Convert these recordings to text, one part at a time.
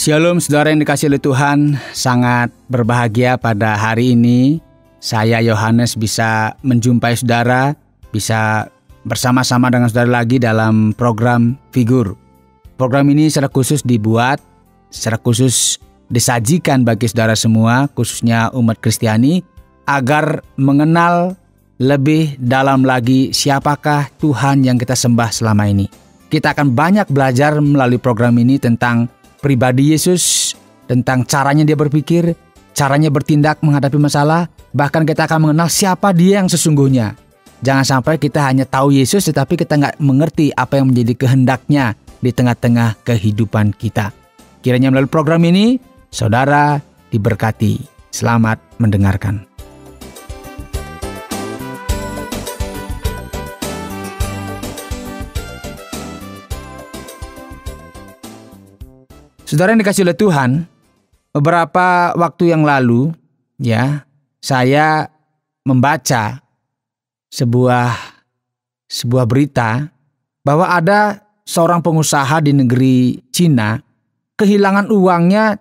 Shalom saudara yang dikasihi oleh Tuhan, sangat berbahagia pada hari ini saya Yohanes bisa menjumpai saudara, bisa bersama-sama dengan saudara lagi dalam program Figur. Program ini secara khusus dibuat, secara khusus disajikan bagi saudara semua, khususnya umat Kristiani, agar mengenal lebih dalam lagi siapakah Tuhan yang kita sembah selama ini. Kita akan banyak belajar melalui program ini tentang pribadi Yesus, tentang caranya dia berpikir, caranya bertindak menghadapi masalah, bahkan kita akan mengenal siapa dia yang sesungguhnya. Jangan sampai kita hanya tahu Yesus tetapi kita nggak mengerti apa yang menjadi kehendaknya di tengah-tengah kehidupan kita. Kiranya melalui program ini, saudara diberkati. Selamat mendengarkan. Saudara yang dikasihi oleh Tuhan, beberapa waktu yang lalu, saya membaca sebuah berita bahwa ada seorang pengusaha di negeri Cina kehilangan uangnya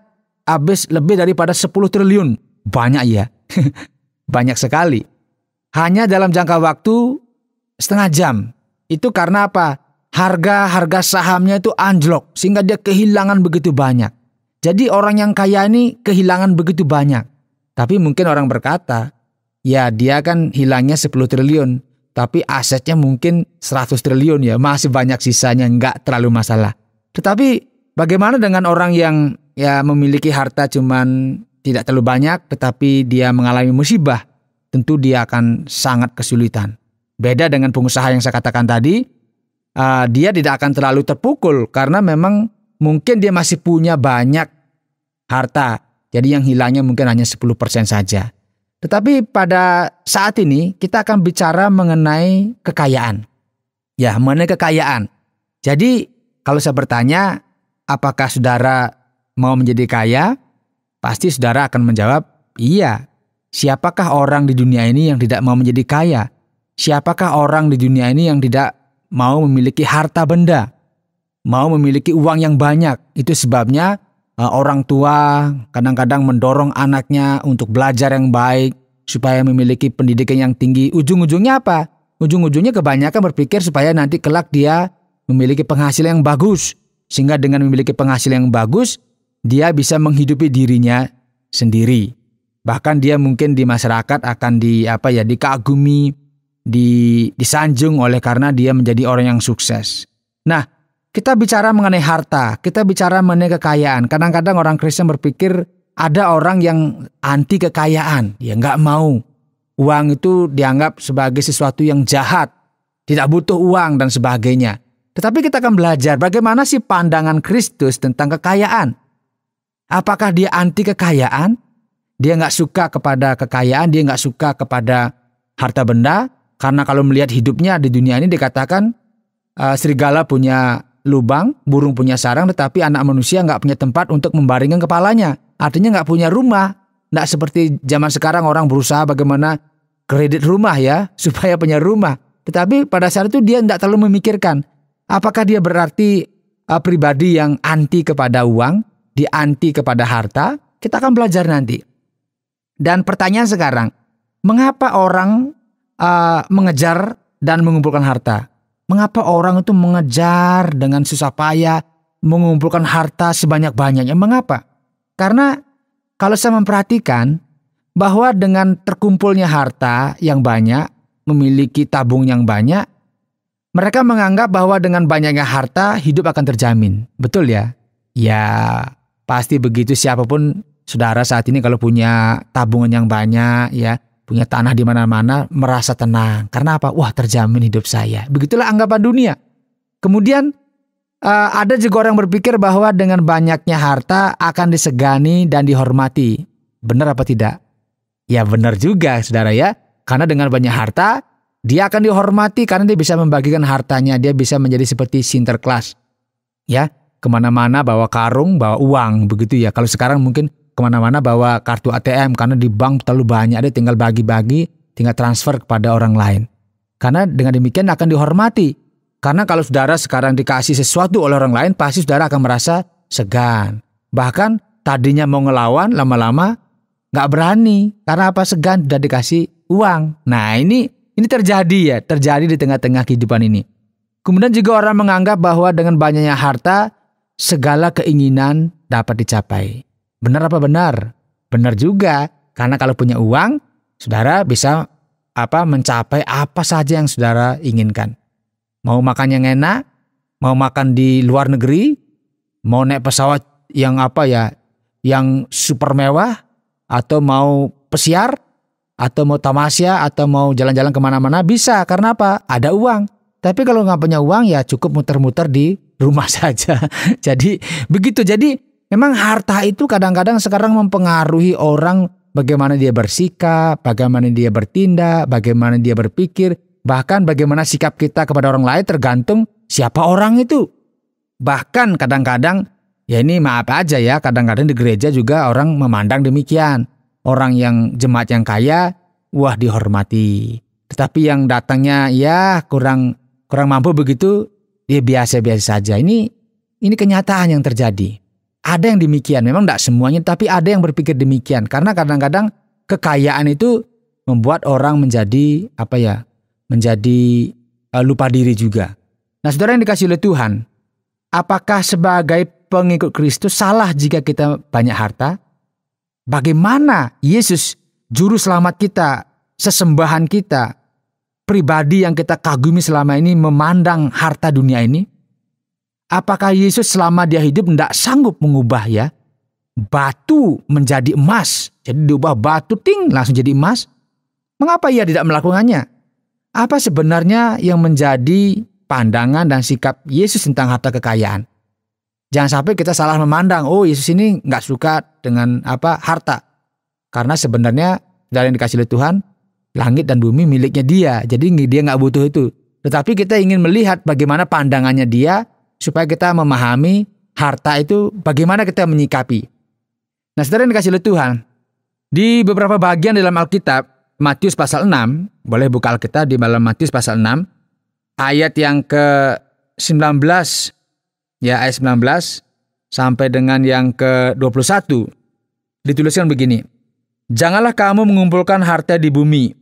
habis lebih daripada 10 triliun. Banyak ya, banyak sekali. Hanya dalam jangka waktu setengah jam. Itu karena apa? Harga sahamnya itu anjlok sehingga dia kehilangan begitu banyak. Jadi orang yang kaya ini kehilangan begitu banyak. Tapi mungkin orang berkata, ya dia kan hilangnya 10 triliun. Tapi asetnya mungkin 100 triliun ya. Masih banyak sisanya, nggak terlalu masalah. Tetapi bagaimana dengan orang yang memiliki harta cuman tidak terlalu banyak tetapi dia mengalami musibah? Tentu dia akan sangat kesulitan. Beda dengan pengusaha yang saya katakan tadi. Dia tidak akan terlalu terpukul karena memang mungkin dia masih punya banyak harta. Jadi yang hilangnya mungkin hanya 10% saja. Tetapi pada saat ini kita akan bicara mengenai kekayaan. Ya, mengenai kekayaan. Jadi kalau saya bertanya, apakah saudara mau menjadi kaya? Pasti saudara akan menjawab, iya. Siapakah orang di dunia ini yang tidak mau menjadi kaya? Siapakah orang di dunia ini yang tidak mau memiliki harta benda, mau memiliki uang yang banyak? Itu sebabnya orang tua kadang-kadang mendorong anaknya untuk belajar yang baik, supaya memiliki pendidikan yang tinggi. Ujung-ujungnya apa? Ujung-ujungnya kebanyakan berpikir supaya nanti kelak dia memiliki penghasilan yang bagus. Sehingga dengan memiliki penghasilan yang bagus, dia bisa menghidupi dirinya sendiri. Bahkan dia mungkin di masyarakat akan dikagumi, disanjung oleh karena dia menjadi orang yang sukses. Nah, kita bicara mengenai harta, kita bicara mengenai kekayaan. Kadang-kadang orang Kristen berpikir ada orang yang anti kekayaan, ya nggak mau. Uang itu dianggap sebagai sesuatu yang jahat, tidak butuh uang dan sebagainya. Tetapi kita akan belajar bagaimana sih pandangan Kristus tentang kekayaan. Apakah dia anti kekayaan? Dia nggak suka kepada kekayaan, dia nggak suka kepada harta benda. Karena kalau melihat hidupnya di dunia ini dikatakan serigala punya lubang, burung punya sarang, tetapi anak manusia nggak punya tempat untuk membaringkan kepalanya. Artinya nggak punya rumah. Nggak seperti zaman sekarang orang berusaha bagaimana kredit rumah ya, supaya punya rumah. Tetapi pada saat itu dia nggak terlalu memikirkan. Apakah dia berarti pribadi yang anti kepada uang, dia anti kepada harta? Kita akan belajar nanti. Dan pertanyaan sekarang, mengapa orang mengejar dan mengumpulkan harta? Mengapa orang itu mengejar dengan susah payah mengumpulkan harta sebanyak-banyaknya? Mengapa? Karena kalau saya memperhatikan bahwa dengan terkumpulnya harta yang banyak, memiliki tabung yang banyak, mereka menganggap bahwa dengan banyaknya harta hidup akan terjamin. Betul ya? Ya, pasti begitu siapapun saudara saat ini kalau punya tabungan yang banyak ya, punya tanah di mana-mana, merasa tenang. Karena apa? Wah, terjamin hidup saya. Begitulah anggapan dunia. Kemudian ada juga orang berpikir bahwa dengan banyaknya harta akan disegani dan dihormati. Benar apa tidak? Ya benar juga saudara ya. Karena dengan banyak harta, dia akan dihormati karena dia bisa membagikan hartanya. Dia bisa menjadi seperti Sinterklas. Ya, kemana-mana bawa karung, bawa uang. Begitu ya. Kalau sekarang mungkin kemana-mana bawa kartu ATM karena di bank terlalu banyak, dia tinggal bagi-bagi, tinggal transfer kepada orang lain. Karena dengan demikian akan dihormati. Karena kalau saudara sekarang dikasih sesuatu oleh orang lain, pasti saudara akan merasa segan, Bahkan tadinya mau ngelawan, lama-lama nggak berani. Karena apa? Segan, sudah dikasih uang. Nah ini terjadi di tengah-tengah kehidupan ini. Kemudian juga orang menganggap bahwa dengan banyaknya harta, segala keinginan dapat dicapai. Benar apa benar? Benar juga. Karena kalau punya uang, saudara bisa mencapai apa saja yang saudara inginkan. Mau makan yang enak, mau makan di luar negeri, mau naik pesawat yang yang super mewah, atau mau pesiar, atau mau tamasya, atau mau jalan-jalan kemana-mana, bisa. Karena apa? Ada uang. Tapi kalau nggak punya uang ya cukup muter-muter di rumah saja. Jadi begitu. Jadi memang harta itu kadang-kadang sekarang mempengaruhi orang, bagaimana dia bersikap, bagaimana dia bertindak, bagaimana dia berpikir, bahkan bagaimana sikap kita kepada orang lain tergantung siapa orang itu. Bahkan kadang-kadang, ya ini maaf aja ya, kadang-kadang di gereja juga orang memandang demikian. Orang yang jemaat yang kaya, wah dihormati. Tetapi yang datangnya ya kurang mampu begitu, dia biasa-biasa saja. Ini kenyataan yang terjadi. Ada yang demikian, memang tidak semuanya, tapi ada yang berpikir demikian. Karena kadang-kadang kekayaan itu membuat orang menjadi lupa diri juga. Nah, saudara yang dikasihi oleh Tuhan, apakah sebagai pengikut Kristus salah jika kita banyak harta? Bagaimana Yesus, juru selamat kita, sesembahan kita, pribadi yang kita kagumi selama ini memandang harta dunia ini? Apakah Yesus selama dia hidup tidak sanggup mengubah batu menjadi emas? Jadi diubah batu langsung jadi emas. Mengapa ia tidak melakukannya? Apa sebenarnya yang menjadi pandangan dan sikap Yesus tentang harta kekayaan? Jangan sampai kita salah memandang, oh Yesus ini nggak suka dengan harta. Karena sebenarnya dari yang dikasih oleh Tuhan, langit dan bumi miliknya dia. Jadi dia nggak butuh itu. Tetapi kita ingin melihat bagaimana pandangannya dia, supaya kita memahami harta itu bagaimana kita menyikapi. Nah, saudara yang dikasih oleh Tuhan, di beberapa bagian dalam Alkitab, Matius pasal 6, boleh buka Alkitab di dalam Matius pasal 6, ayat yang ke-19, ayat 19 sampai dengan yang ke-21, dituliskan begini. Janganlah kamu mengumpulkan harta di bumi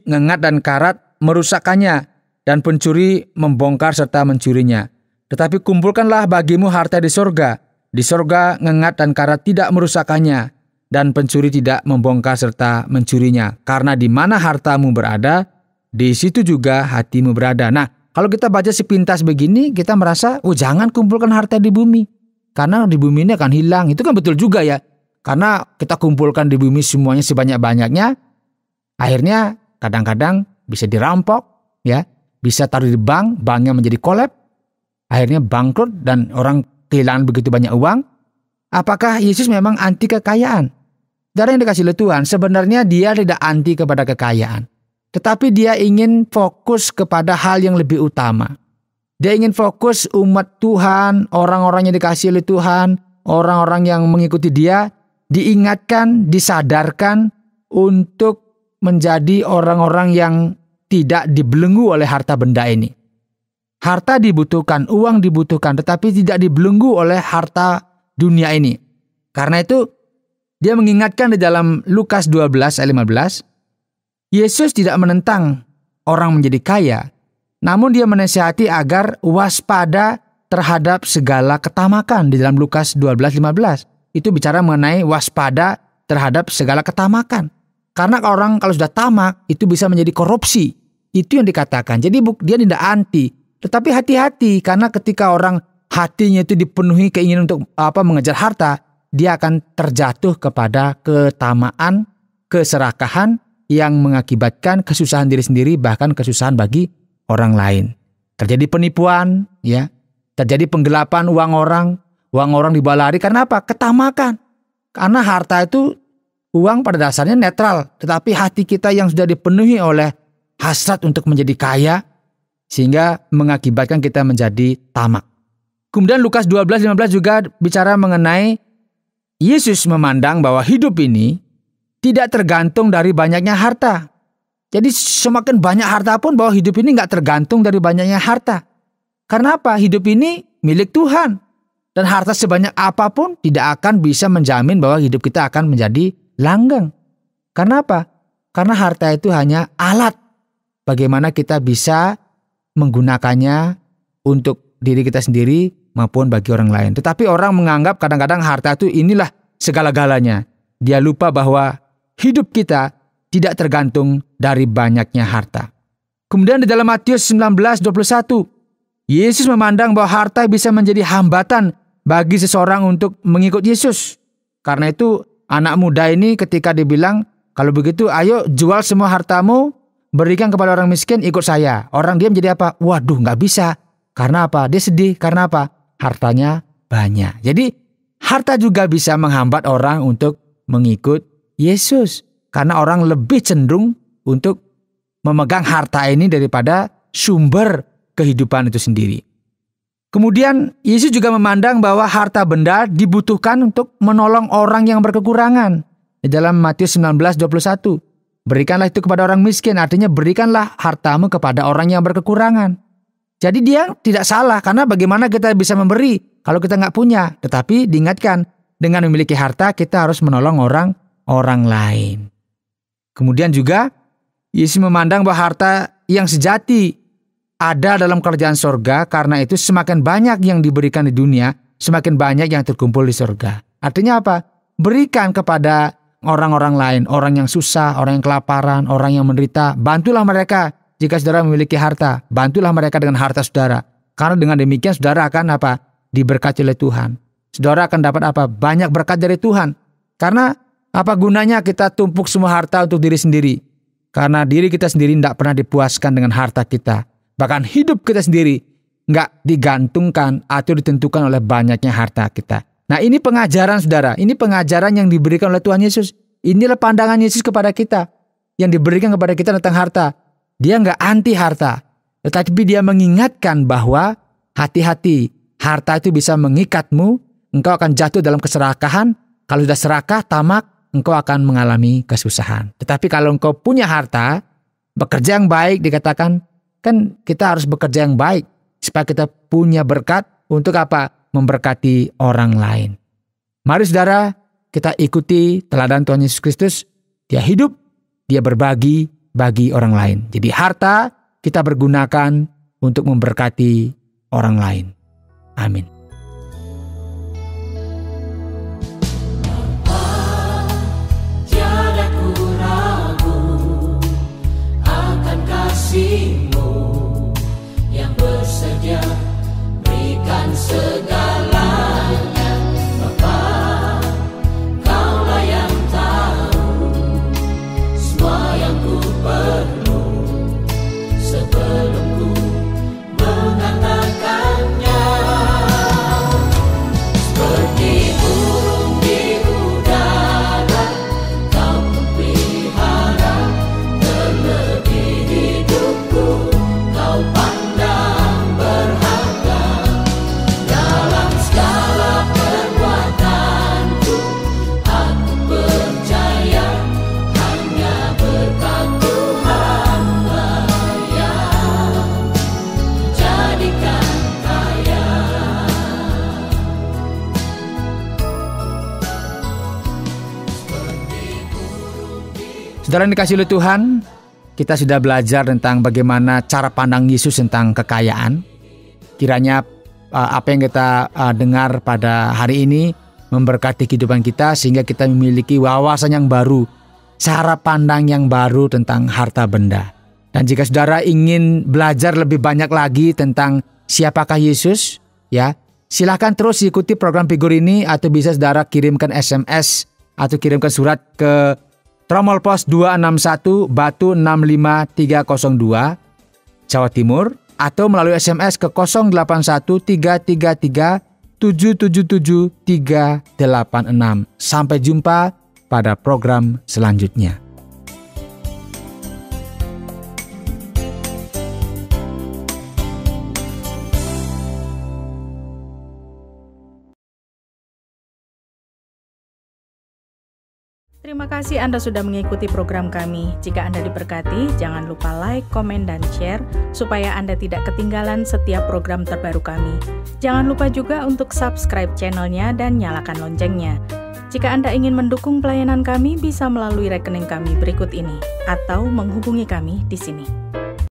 ngengat dan karat merusakkannya, dan pencuri membongkar serta mencurinya. Tetapi kumpulkanlah bagimu harta di sorga. Di sorga ngengat dan karat tidak merusakkannya, dan pencuri tidak membongkar serta mencurinya. Karena di mana hartamu berada, di situ juga hatimu berada. Nah, kalau kita baca sepintas begini, kita merasa, jangan kumpulkan harta di bumi. Karena di bumi ini akan hilang. Itu kan betul juga ya. Karena kita kumpulkan di bumi semuanya sebanyak-banyaknya, akhirnya kadang-kadang bisa dirampok, bisa taruh di banknya menjadi kolab, akhirnya bangkrut dan orang kehilangan begitu banyak uang. Apakah Yesus memang anti kekayaan? Dari yang dikasih oleh Tuhan, sebenarnya dia tidak anti kepada kekayaan. Tetapi dia ingin fokus kepada hal yang lebih utama. Dia ingin fokus umat Tuhan, orang-orang yang dikasih oleh Tuhan, orang-orang yang mengikuti dia, diingatkan, disadarkan untuk menjadi orang-orang yang tidak dibelenggu oleh harta benda ini. Harta dibutuhkan, uang dibutuhkan, tetapi tidak dibelenggu oleh harta dunia ini. Karena itu, dia mengingatkan di dalam Lukas 12 ayat 15, Yesus tidak menentang orang menjadi kaya, namun dia menasihati agar waspada terhadap segala ketamakan. Di dalam Lukas 12:15 itu bicara mengenai waspada terhadap segala ketamakan. Karena orang kalau sudah tamak itu bisa menjadi korupsi. Itu yang dikatakan. Jadi dia tidak anti, tetapi hati-hati, karena ketika orang hatinya itu dipenuhi keinginan untuk mengejar harta, dia akan terjatuh kepada ketamaan, keserakahan yang mengakibatkan kesusahan diri sendiri, bahkan kesusahan bagi orang lain. Terjadi penipuan, terjadi penggelapan uang orang dibawa lari. Karena apa? Ketamakan. Karena harta itu, uang pada dasarnya netral, tetapi hati kita yang sudah dipenuhi oleh hasrat untuk menjadi kaya, sehingga mengakibatkan kita menjadi tamak. Kemudian Lukas 12:15 juga bicara mengenai Yesus memandang bahwa hidup ini tidak tergantung dari banyaknya harta. Jadi semakin banyak harta pun, bahwa hidup ini nggak tergantung dari banyaknya harta. Karena apa? Hidup ini milik Tuhan. Dan harta sebanyak apapun tidak akan bisa menjamin bahwa hidup kita akan menjadi langgeng. Karena apa? Karena harta itu hanya alat bagaimana kita bisa menggunakannya untuk diri kita sendiri maupun bagi orang lain. Tetapi orang menganggap kadang-kadang harta itu inilah segala-galanya. Dia lupa bahwa hidup kita tidak tergantung dari banyaknya harta. Kemudian di dalam Matius 19:21, Yesus memandang bahwa harta bisa menjadi hambatan bagi seseorang untuk mengikut Yesus. Karena itu anak muda ini ketika dibilang, kalau begitu ayo jual semua hartamu, berikan kepada orang miskin, ikut saya. Orang dia menjadi apa? Waduh, nggak bisa. Karena apa? Dia sedih. Karena apa? Hartanya banyak. Jadi harta juga bisa menghambat orang untuk mengikut Yesus. Karena orang lebih cenderung untuk memegang harta ini daripada sumber kehidupan itu sendiri. Kemudian Yesus juga memandang bahwa harta benda dibutuhkan untuk menolong orang yang berkekurangan. Di dalam Matius 19:21, berikanlah itu kepada orang miskin, artinya berikanlah hartamu kepada orang yang berkekurangan. Jadi dia tidak salah, karena bagaimana kita bisa memberi kalau kita nggak punya. Tetapi diingatkan, dengan memiliki harta kita harus menolong orang lain. Kemudian juga Yesus memandang bahwa harta yang sejati ada dalam kerajaan sorga, karena itu semakin banyak yang diberikan di dunia, semakin banyak yang terkumpul di sorga. Artinya apa? Berikan kepada orang-orang lain, orang yang susah, orang yang kelaparan, orang yang menderita. Bantulah mereka jika saudara memiliki harta. Bantulah mereka dengan harta saudara. Karena dengan demikian saudara akan apa? Diberkati oleh Tuhan. Saudara akan dapat apa? Banyak berkat dari Tuhan. Karena apa gunanya kita tumpuk semua harta untuk diri sendiri? Karena diri kita sendiri tidak pernah dipuaskan dengan harta kita. Bahkan hidup kita sendiri nggak digantungkan atau ditentukan oleh banyaknya harta kita. Nah, ini pengajaran saudara. Ini pengajaran yang diberikan oleh Tuhan Yesus. Inilah pandangan Yesus kepada kita. Yang diberikan kepada kita tentang harta. Dia nggak anti harta. Tetapi dia mengingatkan bahwa hati-hati. Harta itu bisa mengikatmu. Engkau akan jatuh dalam keserakahan. Kalau sudah serakah, tamak, engkau akan mengalami kesusahan. Tetapi kalau engkau punya harta, bekerja yang baik dikatakan, kan kita harus bekerja yang baik supaya kita punya berkat untuk apa? Memberkati orang lain. Mari saudara, kita ikuti teladan Tuhan Yesus Kristus. Dia hidup, dia berbagi bagi orang lain. Jadi harta kita pergunakan untuk memberkati orang lain. Amin. Tiada ku ragu akan kasih-Mu yang bersedia berikan segalanya. Bapa, Kaulah yang tahu semua yang ku perlu sebelum ku mengatakannya. Seperti burung di udara Kau pelihara, terlebih hidupku Kau pandang berharga. Dalam segala perbuatanku aku percaya hanya berkat Tuhan yang menjadikan kaya. Saudara yang dikasihi oleh Tuhan, kita sudah belajar tentang bagaimana cara pandang Yesus tentang kekayaan. Kiranya apa yang kita dengar pada hari ini memberkati kehidupan kita sehingga kita memiliki wawasan yang baru, cara pandang yang baru tentang harta benda. Dan jika saudara ingin belajar lebih banyak lagi tentang siapakah Yesus, ya, silakan terus ikuti program Figur ini atau bisa saudara kirimkan SMS atau kirimkan surat ke Tromol Pos 261 Batu 65302 Jawa Timur atau melalui SMS ke 081333777386. Sampai jumpa pada program selanjutnya. Terima kasih Anda sudah mengikuti program kami. Jika Anda diberkati, jangan lupa like, komen, dan share supaya Anda tidak ketinggalan setiap program terbaru kami. Jangan lupa juga untuk subscribe channelnya dan nyalakan loncengnya. Jika Anda ingin mendukung pelayanan kami, bisa melalui rekening kami berikut ini atau menghubungi kami di sini.